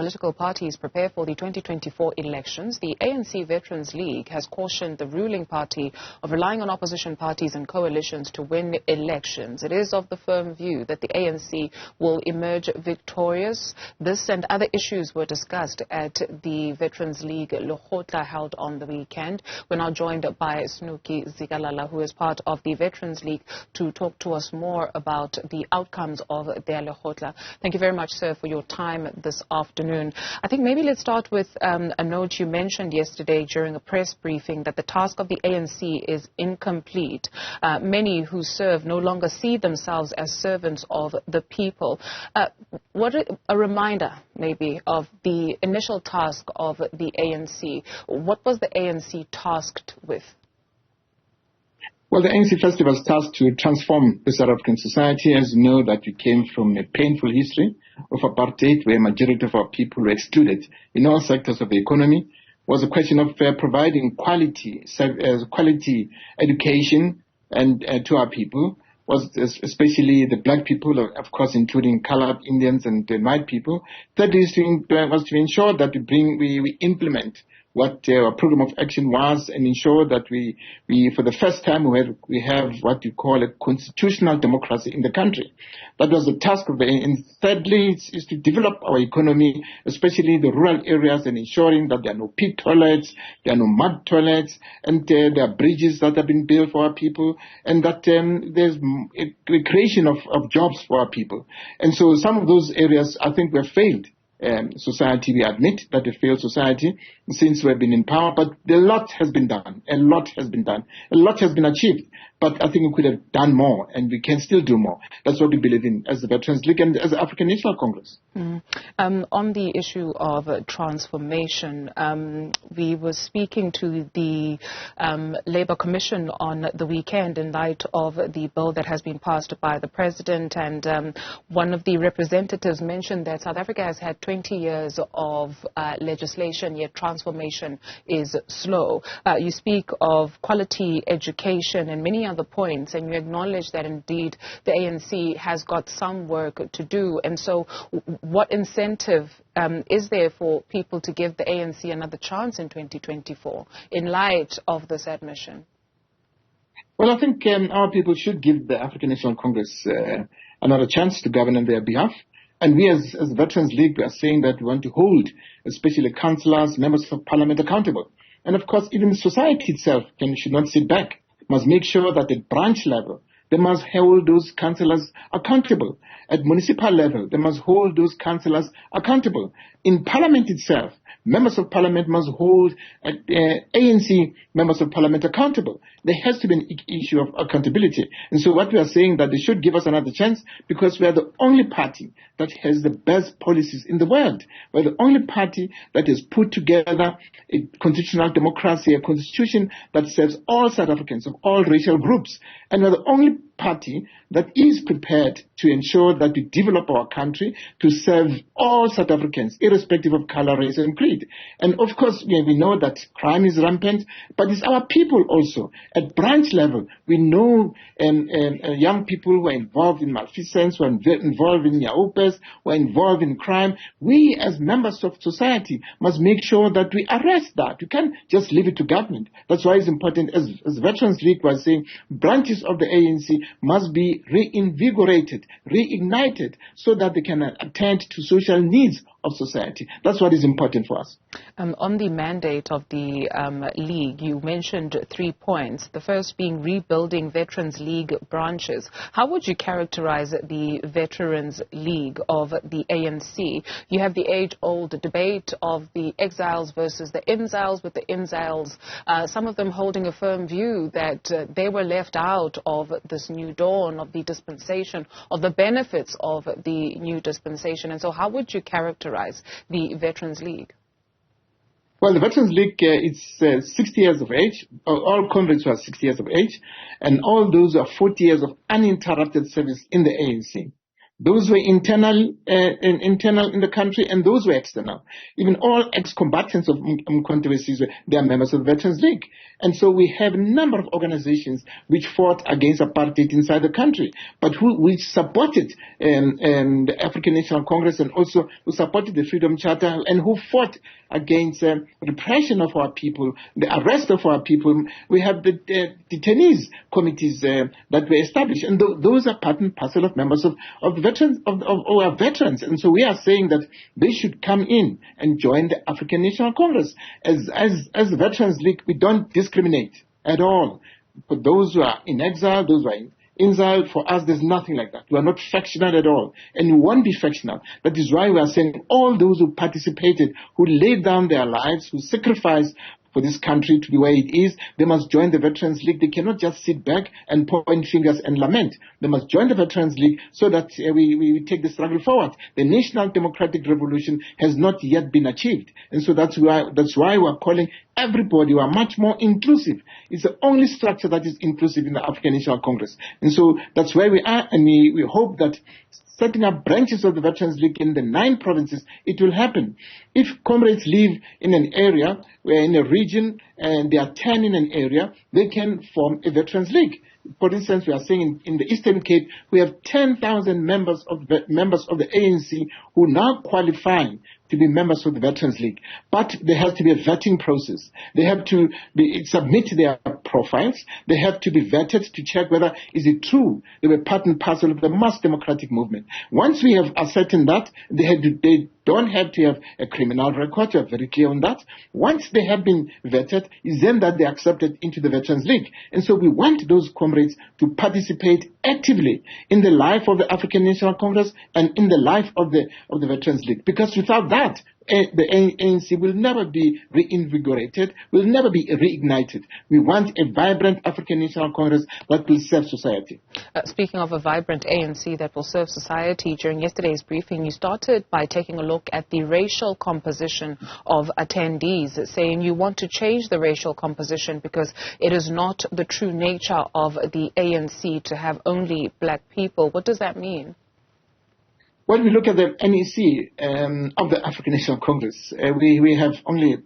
political parties prepare for the 2024 elections, the ANC Veterans League has cautioned the ruling party of relying on opposition parties and coalitions to win elections. It is of the firm view that the ANC will emerge victorious. This and other issues were discussed at the Veterans League Lekgotla held on the weekend. We're now joined by Snuki Zikalala, who is part of the Veterans League, to talk to us more about the outcomes of their Lekgotla. Thank you very much, sir, for your time this afternoon. I think maybe let's start with a note you mentioned yesterday during a press briefing that the task of the ANC is incomplete. Many who serve no longer see themselves as servants of the people. What a reminder, maybe, of the initial task of the ANC. What was the ANC tasked with? Well, the ANC first was tasked to transform the South African society. As you know, that we came from a painful history of apartheid, where a majority of our people were excluded in all sectors of the economy. It was a question of providing quality education and to our people, was especially the black people, of course, including colored Indians and white people. Third was to ensure that we implement what our program of action was and ensure that we for the first time, we have what you call a constitutional democracy in the country. That was the task of the ANC. And thirdly, is to develop our economy, especially the rural areas, and ensuring that there are no pit toilets, there are no mud toilets, and there are bridges that have been built for our people, and that there's a creation of jobs for our people. And so some of those areas, I think, were failed. Society, we admit that we failed society since we've been in power, but a lot has been done. A lot has been done. A lot has been achieved. But I think we could have done more, and we can still do more. That's what we believe in as the Veterans League and as the African National Congress. On the issue of transformation, we were speaking to the Labour Commission on the weekend in light of the bill that has been passed by the President, and one of the representatives mentioned that South Africa has had 20 years of legislation, yet transformation is slow. You speak of quality education and many other points, and you acknowledge that indeed the ANC has got some work to do. And so what incentive is there for people to give the ANC another chance in 2024 in light of this admission? Well, I think our people should give the African National Congress another chance to govern on their behalf. And we as the Veterans League are saying that we want to hold especially councillors, members of parliament accountable. And of course, even society itself should not sit back. Must make sure that at branch level, they must hold those councillors accountable. At municipal level, they must hold those councillors accountable. In parliament itself, members of parliament must hold ANC members of parliament accountable. There has to be an issue of accountability. And so what we are saying that they should give us another chance, because we are the only party that has the best policies in the world. We're the only party that has put together a constitutional democracy, a constitution that serves all South Africans of all racial groups. And we're the only party that is prepared to ensure that we develop our country to serve all South Africans, irrespective of color, race, and creed. And of course, we know that crime is rampant, but it's our people also. At branch level, we know young people who are involved in malfeasance, who are involved in yaopes, who are involved in crime. We, as members of society, must make sure that we arrest that. We can't just leave it to government. That's why it's important, as Veterans League was saying, branches of the ANC must be reinvigorated, reignited, so that they can attend to social needs of society. That's what is important for us. On the mandate of the League, you mentioned 3 points. The first being rebuilding Veterans League branches. How would you characterize the Veterans League of the ANC? You have the age-old debate of the exiles versus the inziles, with the inziles, some of them holding a firm view that they were left out of this new dawn of the dispensation, of the benefits of the new dispensation. And so how would you characterize the Veterans League? Well, the Veterans League is 60 years of age. All comrades are 60 years of age, and all those are 40 years of uninterrupted service in the ANC. Those were internal in the country, and those were external. Even all ex-combatants of controversies, they are members of the Veterans League. And so we have a number of organizations which fought against apartheid inside the country, but which supported the African National Congress, and also who supported the Freedom Charter, and who fought against repression of our people, the arrest of our people. We have the detainees committees that were established, and those are part and parcel of members of the veterans, of our veterans. And so we are saying that they should come in and join the African National Congress. As the Veterans League, we don't discriminate at all. For those who are in exile, those who are in exile, for us, there's nothing like that. We are not factional at all, and we won't be factional. That is why we are saying all those who participated, who laid down their lives, who sacrificed for this country to be where it is, they must join the Veterans League. They cannot just sit back and point fingers and lament. They must join the Veterans League so that we take the struggle forward. The national democratic revolution has not yet been achieved. And so that's why we're calling everybody. We are much more inclusive. It's the only structure that is inclusive in the African National Congress. And so that's where we are, and we hope that setting up branches of the Veterans League in the 9 provinces, it will happen. If comrades live in an area, in a region, and there are 10 in an area, they can form a Veterans League. For instance, we are saying in the Eastern Cape, we have 10,000 members of the ANC who now qualify to be members of the Veterans League. But there has to be a vetting process. They have to submit their profiles. They have to be vetted to check whether is it true they were part and parcel of the mass democratic movement. Once we have ascertained that, they don't have to have a criminal record. We are very clear on that. Once they have been vetted, is then that they are accepted into the Veterans League. And so we want those comrades to participate actively in the life of the African National Congress and in the life of the Veterans League. Because without that, the ANC will never be reinvigorated, will never be reignited. We want a vibrant African National Congress that will serve society. Speaking of a vibrant ANC that will serve society, during yesterday's briefing, you started by taking a look at the racial composition of attendees, saying you want to change the racial composition because it is not the true nature of the ANC to have only black people. What does that mean? When we look at the NEC of the African National Congress, we have only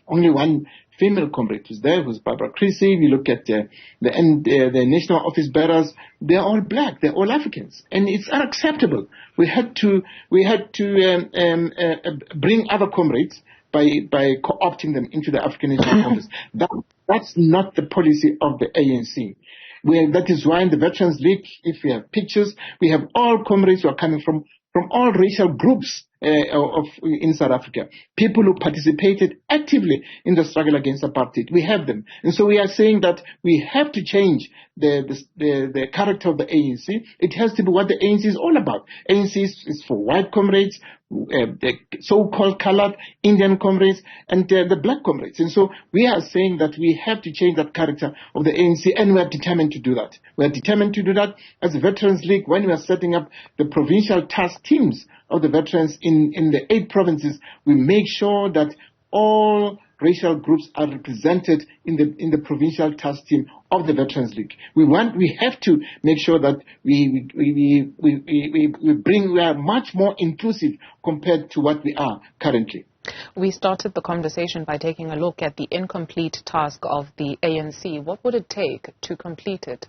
one female comrade who's there, who's Barbara Creasy. We look at the national office bearers; they're all black, they're all Africans, and it's unacceptable. We had to bring other comrades by co-opting them into the African National Congress. That's not the policy of the ANC. That is why in the Veterans League, if we have pictures, we have all comrades who are coming from all racial groups in South Africa. People who participated actively in the struggle against apartheid. We have them. And so we are saying that we have to change the character of the ANC. It has to be what the ANC is all about. ANC is for white comrades, the so-called colored Indian comrades, and the black comrades. And so we are saying that we have to change that character of the ANC, and we are determined to do that. We are determined to do that as the Veterans League. When we are setting up the provincial task teams of the veterans in the 8 provinces, we make sure that all racial groups are represented in the provincial task team of the Veterans League. We have to make sure that we are much more inclusive compared to what we are currently. We started the conversation by taking a look at the incomplete task of the ANC. What would it take to complete it?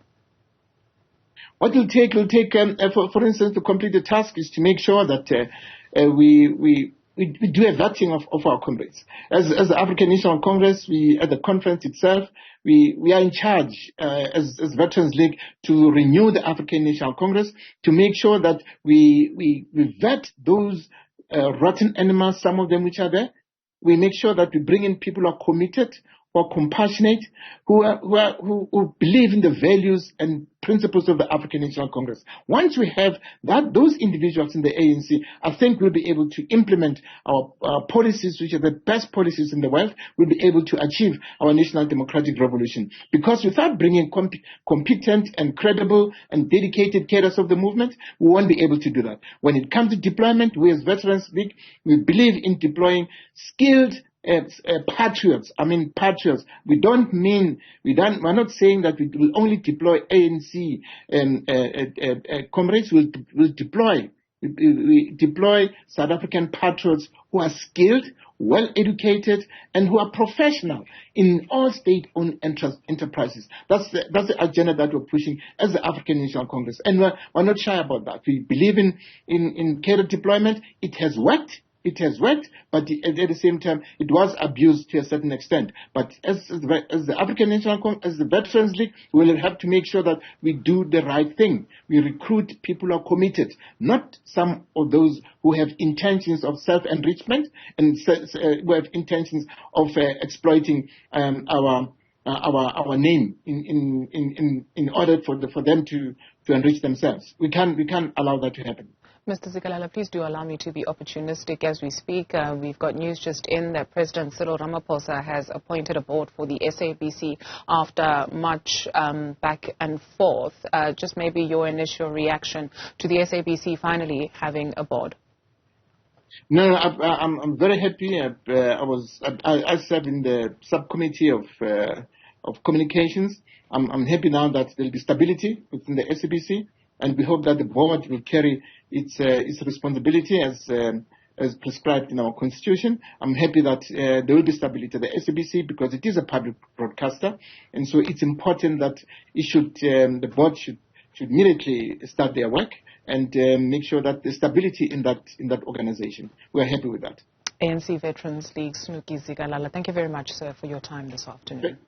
What will take, for instance, to complete the task is to make sure that we do a vetting of our comrades. As the African National Congress, at the conference itself, we are in charge as Veterans League to renew the African National Congress, to make sure that we vet those rotten animals, some of them which are there. We make sure that we bring in people who are committed, who are compassionate, who believe in the values and principles of the African National Congress. Once we have those individuals in the ANC, I think we'll be able to implement our policies, which are the best policies in the world. We'll be able to achieve our national democratic revolution. Because without bringing competent and credible and dedicated cadres of the movement, we won't be able to do that. When it comes to deployment, we as Veterans League, we believe in deploying skilled patriots. I mean patriots. We're not saying that we will only deploy ANC comrades. Will deploy. We deploy South African patriots who are skilled, well educated, and who are professional in all state-owned enterprises. That's the agenda that we're pushing as the African National Congress, and we're not shy about that. We believe in career deployment. It has worked. It has worked, but at the same time, it was abused to a certain extent. But as the African National Congress, as the Veterans League, we will have to make sure that we do the right thing. We recruit people who are committed, not some of those who have intentions of self-enrichment and who have intentions of exploiting our name in order for them to enrich themselves. We can't allow that to happen. Mr. Zikalala, please do allow me to be opportunistic as we speak. We've got news just in that President Cyril Ramaphosa has appointed a board for the SABC after much back and forth. Just maybe your initial reaction to the SABC finally having a board. No, I'm very happy. I serve in the subcommittee of communications. I'm happy now that there will be stability within the SABC. And we hope that the board will carry its responsibility as prescribed in our constitution. I'm happy that there will be stability at the SABC because it is a public broadcaster, and so it's important that the board should immediately start their work and make sure that there's stability in that organization. We are happy with that. ANC Veterans League, Snuki Zikalala, thank you very much, sir, for your time this afternoon.